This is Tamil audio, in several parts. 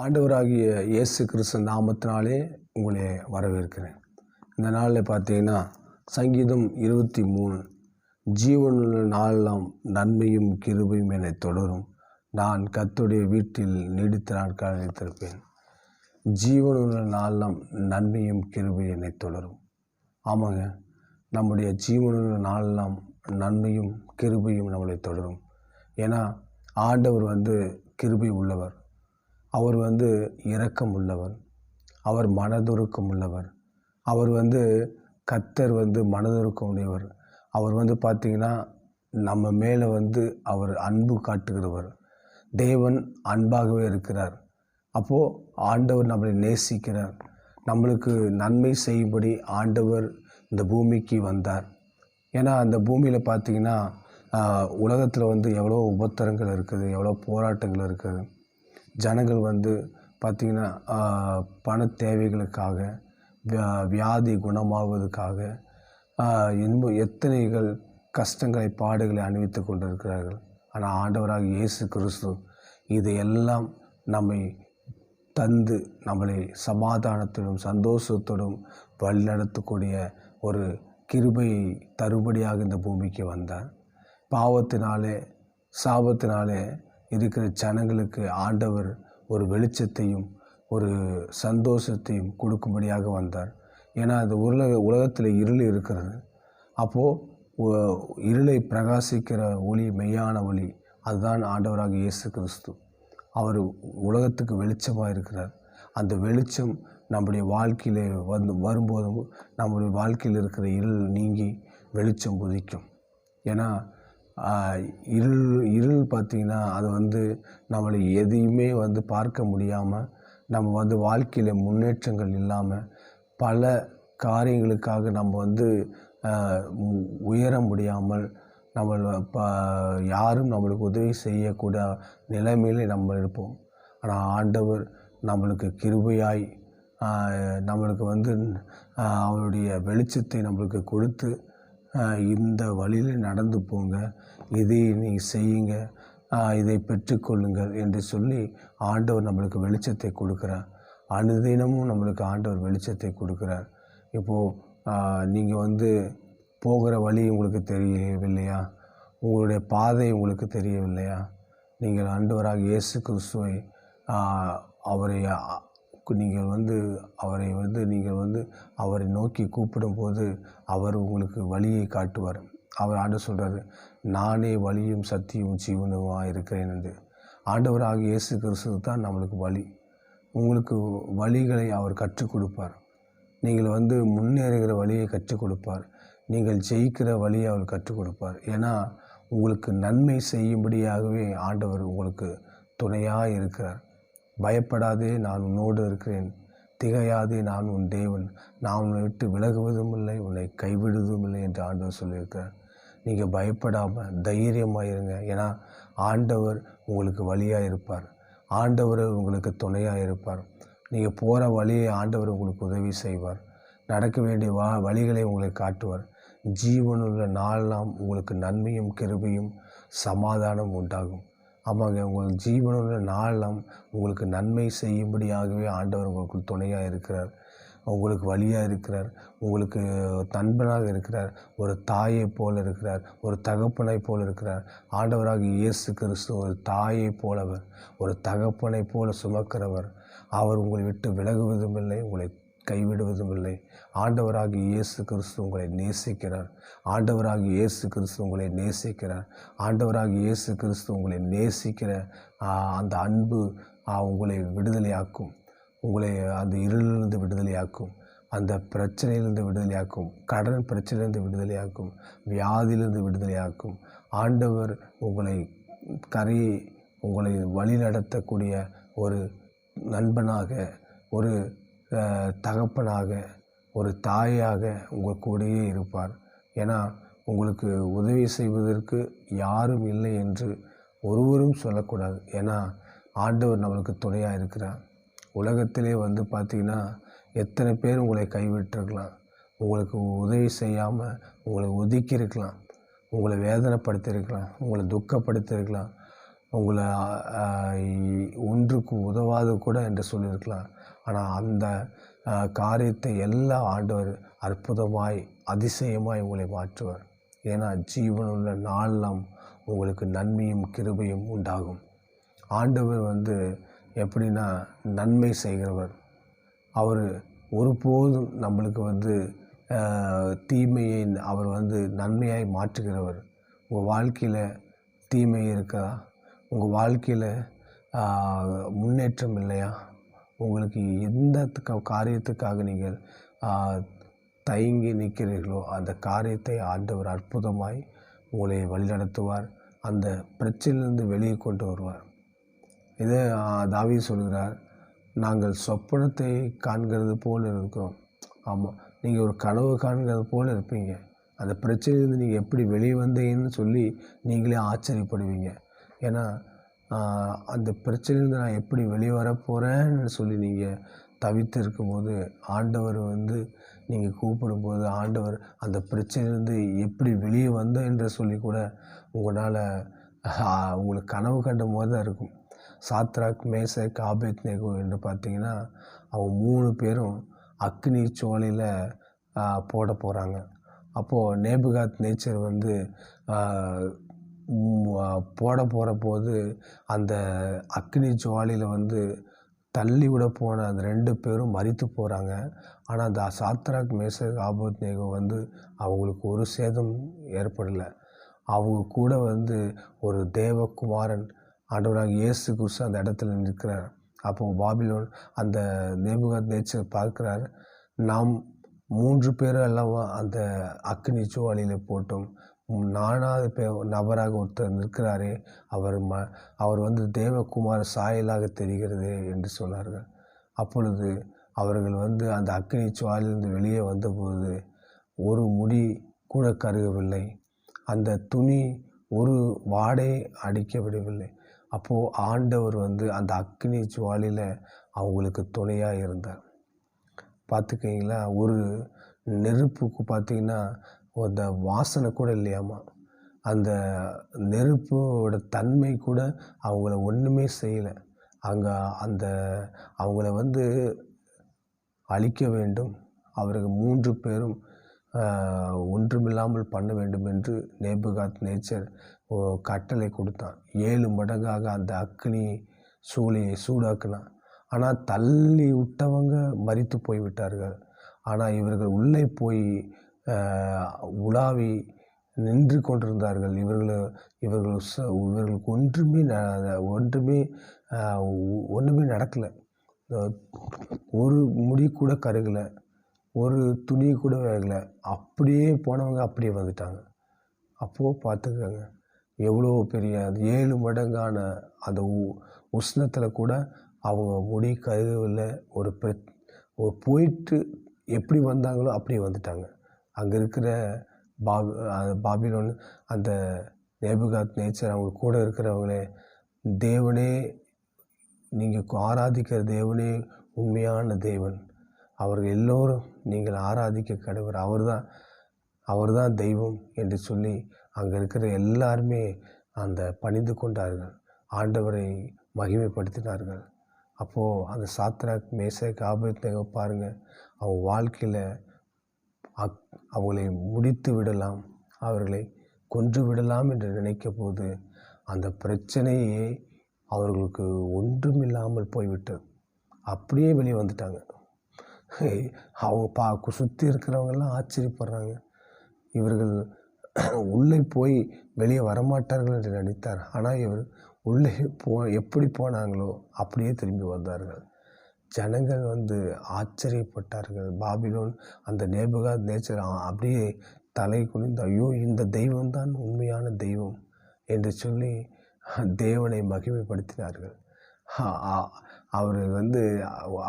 ஆண்டவராகிய இயேசு கிறிஸ்து நாமத்தினாலே உங்களை வரவேற்கிறேன். இந்த நாளில் பார்த்தீங்கன்னா சங்கீதம் 23 ஜீவனுள்ள நாளெல்லாம் நன்மையும் கிருபையும் என்னை தொடரும். நான் கர்த்தருடைய வீட்டில் நீடித்த நாட்கள் நிலைத்திருப்பேன். ஜீவனுள்ள நாளெல்லாம் நன்மையும் கிருபையும் என்னை தொடரும். ஆமாங்க, நம்முடைய ஜீவனுள்ள நாளெல்லாம் நன்மையும் கிருபையும் நம்மளை தொடரும். ஏன்னா ஆண்டவர் கிருபை உள்ளவர், அவர் இரக்கம் உள்ளவர், அவர் மனதுருக்கம் உள்ளவர், அவர் கர்த்தர் மனதுருக்கம் உடையவர். அவர் பார்த்திங்கன்னா நம்ம மேலே அவர் அன்பு காட்டுகிறவர். தேவன் அன்பாகவே இருக்கிறார். அப்போது ஆண்டவர் நம்மளை நேசிக்கிறார். நம்மளுக்கு நன்மை செய்யும்படி ஆண்டவர் இந்த பூமிக்கு வந்தார். ஏன்னா அந்த பூமியில் பார்த்திங்கன்னா உலகத்தில் எவ்வளோ உபத்திரங்கள் இருக்குது, எவ்வளோ போராட்டங்கள் இருக்குது. ஜனங்கள் பார்த்திங்கன்னா பண தேவைகளுக்காக, வியாதி குணமாவதுக்காக இன்னும் எத்தனைகள் கஷ்டங்களை பாடுகளை அனுபவித்து கொண்டிருக்கிறார்கள். ஆனால் ஆண்டவராக இயேசு கிறிஸ்து இதையெல்லாம் நம்மை தந்து நம்மளை சமாதானத்தோடும் சந்தோஷத்தோடும் வழிநடத்தக்கூடிய ஒரு கிருபையை தருபடியாக இந்த பூமிக்கு வந்தார். பாவத்தினாலே சாபத்தினாலே இருக்கிற ஜனங்களுக்கு ஆண்டவர் ஒரு வெளிச்சத்தையும் ஒரு சந்தோஷத்தையும் கொடுக்கும்படியாக வந்தார். ஏன்னா அந்த உலகத்தில் இருள் இருக்கிறது. அப்போது இருளை பிரகாசிக்கிற ஒளி, மெய்யான ஒளி, அதுதான் ஆண்டவராக இயேசு கிறிஸ்து. அவர் உலகத்துக்கு வெளிச்சமாக இருக்கிறார். அந்த வெளிச்சம் நம்முடைய வாழ்க்கையில் வரும்போதும் நம்முடைய வாழ்க்கையில் இருக்கிற இருள் நீங்கி வெளிச்சம் உதிக்கும். ஏன்னா இருள் பார்த்திங்கன்னா அது நம்மளை எதையுமே பார்க்க முடியாமல், நம்ம வாழ்க்கையில் முன்னேற்றங்கள் இல்லாமல், பல காரியங்களுக்காக நம்ம உயர முடியாமல், யாரும் நம்மளுக்கு உதவி செய்யக்கூட நிலைமையிலே நம்ம இருப்போம். ஆனால் ஆண்டவர் நம்மளுக்கு கிருபையாய் நம்மளுக்கு அவருடைய வெளிச்சத்தை நம்மளுக்கு கொடுத்து, இந்த வழியில் நடந்து போங்க, இதை நீ செய்யுங்க, இதை பெற்றுக்கொள்ளுங்கள் என்று சொல்லி ஆண்டவர் நம்மளுக்கு வெளிச்சத்தை கொடுக்குறார். அனுதினமும் நம்மளுக்கு ஆண்டவர் வெளிச்சத்தை கொடுக்குறார். இப்போது நீங்கள் போகிற வழி உங்களுக்கு தெரியவில்லையா? உங்களுடைய பாதை உங்களுக்கு தெரியவில்லையா? நீங்கள் ஆண்டவராக இயேசு கிறிஸ்துவை அவரை நீங்கள் அவரை நோக்கி கூப்பிடும்போது அவர் உங்களுக்கு வழியை காட்டுவார். அவர் ஆண்டவர் சொல்கிறார், நானே வழியும் சத்தியமும் ஜீவனுமாக இருக்கிறேன் என்று. ஆண்டவராக இயேசு கிறிஸ்து தான் நம்மளுக்கு வழி. உங்களுக்கு வழிகளை அவர் கற்றுக் கொடுப்பார். நீங்கள் முன்னேறுகிற வழியை கற்றுக் கொடுப்பார். நீங்கள் ஜெயிக்கிற வழியை அவர் கற்றுக் கொடுப்பார். ஏன்னா உங்களுக்கு நன்மை செய்யும்படியாகவே ஆண்டவர் உங்களுக்கு துணையாக இருக்கிறார். பயப்படாதே, நான் உன்னோடு இருக்கிறேன். திகையாதே, நான் உன் தேவன். நான் உன்னை விட்டு விலகுவதும் இல்லை, உன்னை கைவிடுவதும் இல்லை என்று ஆண்டவர் சொல்லியிருக்கிறார். நீங்கள் பயப்படாமல் தைரியமாக இருங்க. ஏன்னா ஆண்டவர் உங்களுக்கு வழியாக இருப்பார். ஆண்டவர் உங்களுக்கு துணையாக இருப்பார். நீங்கள் போகிற வழியை ஆண்டவர் உங்களுக்கு உதவி செய்வார். நடக்க வேண்டிய வழிகளை உங்களுக்கு காட்டுவார். ஜீவனுள்ள நாளெல்லாம் உங்களுக்கு நன்மையும் கிருபையும் சமாதானம் உண்டாகும். ஆமாங்க, உங்களுக்கு ஜீவனுள்ள நாளெல்லாம் உங்களுக்கு நன்மை செய்யும்படியாகவே ஆண்டவர் உங்களுக்கு துணையாக இருக்கிறார். உங்களுக்கு வழியாக இருக்கிறார். உங்களுக்கு நண்பனாக இருக்கிறார். ஒரு தாயை போல் இருக்கிறார். ஒரு தகப்பனை போல் இருக்கிறார். ஆண்டவராக இயேசு கிறிஸ்து ஒரு தாயை போலவர், ஒரு தகப்பனை போல சுமக்கிறவர். அவர் உங்களை விட்டு விலகுவதும் இல்லை, உங்களை கைவிடுவதும் இல்லை. ஆண்டவராக இயேசு கிறிஸ்து உங்களை நேசிக்கிறார். ஆண்டவராக இயேசு கிறிஸ்து உங்களை நேசிக்கிறார். ஆண்டவராக இயேசு கிறிஸ்து உங்களை நேசிக்கிற அந்த அன்பு உங்களை விடுதலையாக்கும். உங்களை அந்த இருளிலிருந்து விடுதலையாக்கும், அந்த பிரச்சனையிலிருந்து விடுதலையாக்கும், கடன் பிரச்சனையிலிருந்து விடுதலையாக்கும், வியாதியிலிருந்து விடுதலையாக்கும். ஆண்டவர் உங்களை உங்களை வழி நடத்தக்கூடிய ஒரு நண்பனாக, ஒரு தகப்பனாக, ஒரு தாயாக உங்கள் கூடயே இருப்பார். ஏன்னா உங்களுக்கு உதவி செய்வதற்கு யாரும் இல்லை என்று ஒருவரும் சொல்லக்கூடாது. ஏன்னா ஆண்டவர் நம்மளுக்கு துணையாக இருக்கிறார். உலகத்திலே பார்த்திங்கன்னா எத்தனை பேர் உங்களை கைவிட்டிருக்கலாம், உங்களுக்கு உதவி செய்யாமல் உங்களை ஒதுக்கியிருக்கலாம், உங்களை வேதனைப்படுத்தியிருக்கலாம், உங்களை துக்கப்படுத்தியிருக்கலாம். உங்களை ஒன்றுக்கும் உதவாது கூட என்று சொல்லியிருக்கலாம். ஆனால் அந்த காரியத்தை எல்லாம் ஆண்டவர் அற்புதமாய் அதிசயமாய் உங்களை மாற்றுவார். ஏன்னா ஜீவனுள்ள நாளெல்லாம் உங்களுக்கு நன்மையும் கிருபையும் உண்டாகும். ஆண்டவர் எப்படின்னா நன்மை செய்கிறவர். அவர் ஒருபோதும் நம்மளுக்கு தீமையை அவர் நன்மையாய் மாற்றுகிறவர். உங்கள் வாழ்க்கையில் தீமை இருக்கா? உங்கள் வாழ்க்கையில் முன்னேற்றம் இல்லையா? உங்களுக்கு எந்த காரியத்துக்காக நீங்கள் தயங்கி நிற்கிறீர்களோ அந்த காரியத்தை ஆண்டவர் அற்புதமாய் உங்களை வழிநடத்துவார். அந்த பிரச்சனையிலிருந்து வெளியே கொண்டு வருவார். இதை தாவீது சொல்கிறார், நாங்கள் சொப்பனத்தை காண்கிறது போல் இருக்கிறோம். ஆமாம், நீங்கள் ஒரு கனவு காண்கிறது போல் இருப்பீங்க. அந்த பிரச்சனையிலேருந்து நீங்கள் எப்படி வெளியே வந்தீங்கன்னு சொல்லி நீங்களே ஆச்சரியப்படுவீங்க. ஏன்னா அந்த பிரச்சனையிலேருந்து நான் எப்படி வெளியே வர போகிறேன்னு சொல்லி நீங்கள் தவித்து இருக்கும்போது ஆண்டவர் நீங்கள் கூப்பிடும்போது ஆண்டவர் அந்த பிரச்சனையிலேருந்து எப்படி வெளியே வந்தேன் என்று சொல்லி கூட உங்களால் உங்களுக்கு கனவு கண்ட போது தான் இருக்கும். சாத்ராக், மேசக், ஆபேத்நேகோ என்று பார்த்தீங்கன்னா அவங்க 3 பேரும் அக்னி சோலையில் போட போகிறாங்க. அப்போது நேபுகாத் நேச்சர் போட போகிற போது அந்த அக்னி ஜுவாலையில் தள்ளி விட போன அந்த 2 பேரும் மரித்து போகிறாங்க. ஆனால் அந்த சாத்ராக், மேசக், ஆபேத்நேகோ அவங்களுக்கு ஒரு சேதம் ஏற்படலை. அவங்க கூட ஒரு தேவகுமாரன் ஆண்டவராக இயேசு கிறிஸ்து அந்த இடத்துல நிற்கிறார். அப்போது பாபிலோன் அந்த நேபுகாத் நேச்சர் பார்க்குறார், நாம் 3 பேரும் அல்லவா அந்த அக்னி ஜுவாலையில் போட்டோம், 4வது நபராக ஒருத்தர் நிற்கிறாரே, அவர் தேவகுமார சாயலாக தெரிகிறது என்று சொன்னார்கள். அப்பொழுது அவர்கள் அந்த அக்னி ஜுவாலையிலிருந்து வெளியே வந்தபோது ஒரு முடி கூட கருகவில்லை, அந்த துணி ஒரு வாடை அடிக்க விடவில்லை. அப்போது ஆண்டவர் அந்த அக்னி ஜுவாலையில் அவங்களுக்கு துணையாக இருந்தார். பார்த்துக்கிங்களா? ஒரு நெருப்புக்கு பார்த்திங்கன்னா அந்த வாசனை கூட இல்லையாமா. அந்த நெருப்போட தன்மை கூட அவங்கள ஒன்றுமே செய்யலை. அவங்கள அழிக்க வேண்டும், அவர்கள் 3 பேரும் ஒன்றுமில்லாமல் பண்ண வேண்டும் என்று நேபுகாத் நேச்சர் கட்டளை கொடுத்தான். 7 மடங்காக அந்த அக்னி சூளையை சூடாக்கினான். ஆனால் தள்ளி விட்டவங்க மரித்து போய்விட்டார்கள். ஆனால் இவர்கள் உள்ளே போய் உலாவி நின்று கொண்டிருந்தார்கள். இவர்களுக்கு ஒன்றுமே நடக்கலை. ஒரு முடி கூட கருகலை, ஒரு துணி கூட வேகலை. அப்படியே போனவங்க அப்படியே வந்துட்டாங்க. அப்போது பார்த்துக்கங்க, எவ்வளோ பெரிய 7 மடங்கான அந்த உஷ்ணத்தில் கூட அவங்க முடி கருகவில்லை. போயிட்டு எப்படி வந்தாங்களோ அப்படியே வந்துட்டாங்க. அங்கே இருக்கிற பாபிலோன் அந்த நேபுகாத் நேச்சர் அவங்க கூட இருக்கிறவங்களே, தேவனே, நீங்கள் ஆராதிக்கிற தேவனே உண்மையான தேவன், அவர்கள் எல்லோரும் நீங்கள் ஆராதிக்க கடவுள், அவர்தான் தெய்வம் என்று சொல்லி அங்கே இருக்கிற எல்லாருமே பணிந்து கொண்டார்கள், ஆண்டவரை மகிமைப்படுத்தினார்கள். அப்போது அந்த சாத்ராக், மேசக், ஆபேத்நேகோ பாருங்கள், அவங்க வாழ்க்கையில் அவங்களை முடித்து விடலாம், அவர்களை கொன்று விடலாம் என்று நினைக்க போது அந்த பிரச்சனையே அவர்களுக்கு ஒன்றுமில்லாமல் போய்விட்டது. அப்படியே வெளியே வந்துட்டாங்க. அவங்க சுற்றி இருக்கிறவங்கெல்லாம் ஆச்சரியப்படுறாங்க. இவர்கள் உள்ளே போய் வெளியே வரமாட்டார்கள் என்று நினைத்தார். ஆனால் இவர் உள்ளே எப்படி போனாங்களோ அப்படியே திரும்பி வந்தார்கள். ஜனங்கள் ஆச்சரியப்பட்டார்கள். பாபிலோன் அந்த நேபுகாத் நேச்சர் அப்படியே தலை குனிந்து, ஐயோ, இந்த தெய்வம்தான் உண்மையான தெய்வம் என்று சொல்லி தேவனை மகிமைப்படுத்தினார்கள். அவர்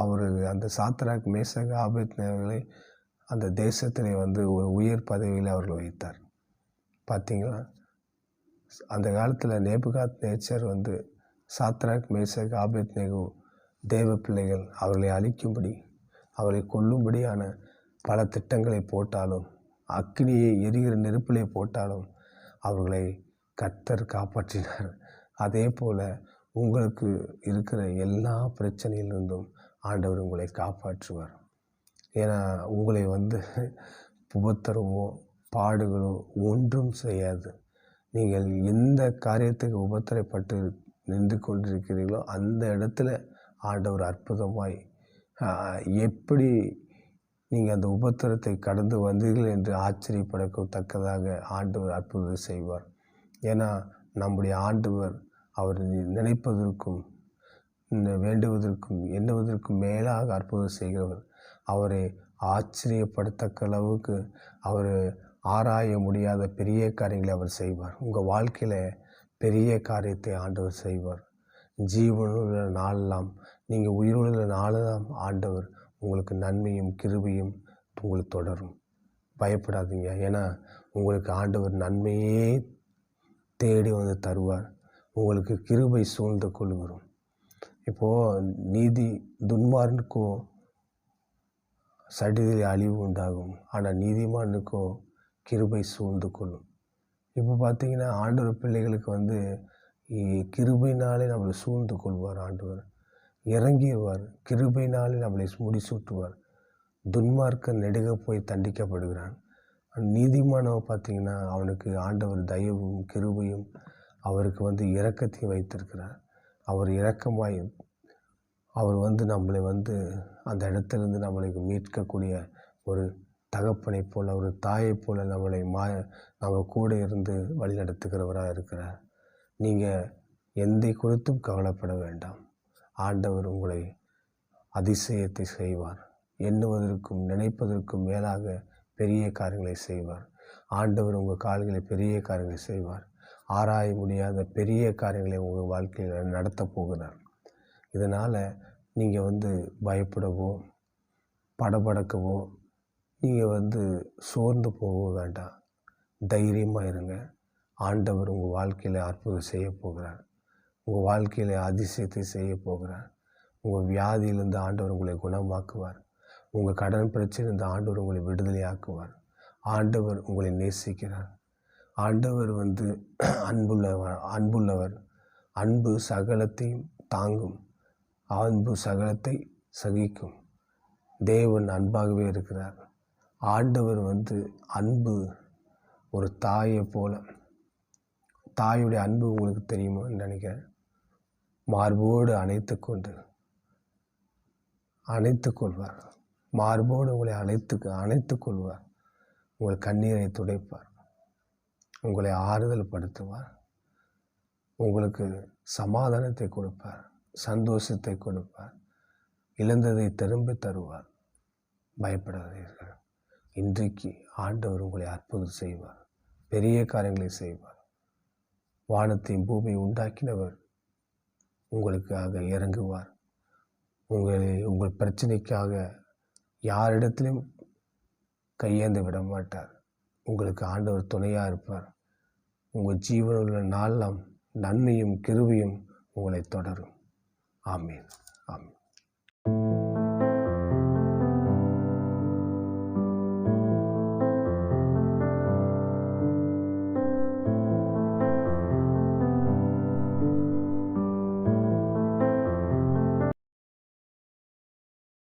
அவர் அந்த சாத்ராக், மேசக், ஆபேத்நேகோவை அந்த தேசத்திலே ஒரு உயர் பதவியில் அவர்கள் வைத்தார். பார்த்தீங்களா? அந்த காலத்தில் நேபுகாத் நேச்சர் சாத்ராக், மேசக், ஆபேத்நேகோ தேவ பிள்ளைகள், அவர்களை அழிக்கும்படி, அவர்களை கொல்லும்படியான பல திட்டங்களை போட்டாலும், அக்கினியை எரிகிற நெருப்பிலே போட்டாலும் அவர்களை கர்த்தர் காப்பாற்றினார். அதே போல் உங்களுக்கு இருக்கிற எல்லா பிரச்சனையிலிருந்தும் ஆண்டவர் உங்களை காப்பாற்றுவார். ஏன்னா உங்களை உபத்திரவமோ பாடுகளோ ஒன்றும் செய்யாது. நீங்கள் எந்த காரியத்துக்கு உபத்திரப்பட்டு நின்று கொண்டிருக்கிறீர்களோ அந்த இடத்துல ஆண்டவர் அற்புதமாய் எப்படி நீங்கள் அந்த உபத்திரத்தை கடந்து வந்தீர்கள் என்று ஆச்சரியப்படத்தக்கதாக ஆண்டவர் அற்புதத்தை செய்வார். ஏன்னா நம்முடைய ஆண்டவர் அவர் நினைப்பதற்கும் வேண்டுவதற்கும் எண்ணுவதற்கும் மேலாக அற்புதம் செய்கிறவர். அவரை ஆச்சரியப்படத்தக்க அளவுக்கு அவர் ஆராய முடியாத பெரிய காரியங்களை அவர் செய்வார். உங்கள் வாழ்க்கையில் பெரிய காரியத்தை ஆண்டவர் செய்வார். ஜீவனுள்ள நாளெல்லாம், நீங்கள் உயிருள்ள நாளெல்லாம் ஆண்டவர் உங்களுக்கு நன்மையும் கிருபையும் உங்களுக்கு தொடரும். பயப்படாதீங்க. ஏன்னா உங்களுக்கு ஆண்டவர் நன்மையே தேடி தருவார். உங்களுக்கு கிருபை சூழ்ந்து கொண்டு வரும். இப்போது துன்மார்க்கோ சடிதில் அழிவு உண்டாகும், ஆனால் நீதிமானுக்கோ கிருபை சூழ்ந்து கொள்ளும். இப்போ பார்த்தீங்கன்னா ஆண்டவர் பிள்ளைகளுக்கு கிருபையினாலே நம்மளை சூழ்ந்து கொள்வார். ஆண்டவர் இறங்கிடுவார். கிருபையினாலே நம்மளை முடிசூட்டுவார். துன்மார்க்கன் நெடுக போய் தண்டிக்கப்படுகிறான். நீதிமானவன் பார்த்தீங்கன்னா அவனுக்கு ஆண்டவர் தயவும் கிருபையும் அவருக்கு இரக்கத்தையும் வைத்திருக்கிறார். அவர் இரக்கமாய் அவர் நம்மளை அந்த இடத்துலேருந்து நம்மளை மீட்கக்கூடிய ஒரு தகப்பனை போல், ஒரு தாயை போல் நம்ம கூட இருந்து வழி நடத்துகிறவராக இருக்கிறார். நீங்கள் எந்த குறித்தும் கவலைப்பட வேண்டாம். ஆண்டவர் உங்களை அதிசயத்தை செய்வார். எண்ணுவதற்கும் நினைப்பதற்கும் மேலாக பெரிய காரியங்களை செய்வார். ஆண்டவர் உங்கள் கால்களை பெரிய காரியங்களை செய்வார். ஆராய முடியாத பெரிய காரியங்களை உங்கள் வாழ்க்கையில் நடத்தப் போகிறார். இதனால் நீங்கள் பயப்படவோ படபடக்கவோ நீங்கள் சோர்ந்து போக வேண்டாம். தைரியமாக இருங்க. ஆண்டவர் உங்கள் வாழ்க்கையில் அற்புதம் செய்ய போகிறார். உங்கள் வாழ்க்கையில் அதிசயத்தை செய்ய போகிறார். உங்கள் வியாதியிலிருந்து ஆண்டவர் உங்களை குணமாக்குவார். உங்கள் கடன் பிரச்சனையிலிருந்து ஆண்டவர் உங்களை விடுதலையாக்குவார். ஆண்டவர் உங்களை நேசிக்கிறார். ஆண்டவர் அன்புள்ளவர். அன்பு சகலத்தையும் தாங்கும். அன்பு சகலத்தை சகிக்கும். தேவன் அன்பாகவே இருக்கிறார். ஆண்டவர் அன்பு ஒரு தாயை போல. தாயுடைய அன்பு உங்களுக்கு தெரியுமான்னு நினைக்கிறேன். மார்போடு அணைத்து கொள்வார். மார்போடு உங்களை அணைத்து கொள்வார். உங்கள் கண்ணீரை துடைப்பார். உங்களை ஆறுதல் படுத்துவார். உங்களுக்கு சமாதானத்தை கொடுப்பார். சந்தோஷத்தை கொடுப்பார். இழந்ததை திரும்பி தருவார். பயப்படாதீர்கள். இன்றைக்கு ஆண்டவர் உங்களை அற்புதம் செய்வார். பெரிய காரியங்களை செய்வார். வானத்தையும் பூமியை உண்டாக்கினவர் உங்களுக்காக இறங்குவார். உங்கள் பிரச்சனைக்காக யாரிடத்திலும் கையேந்து விட மாட்டார். உங்களுக்கு ஆண்டவர் துணையாக இருப்பார். உங்கள் ஜீவனுள்ள நாளெல்லாம் நன்மையும் கிருபையும் உங்களை தொடரும். ஆமீன். ஆமீன்.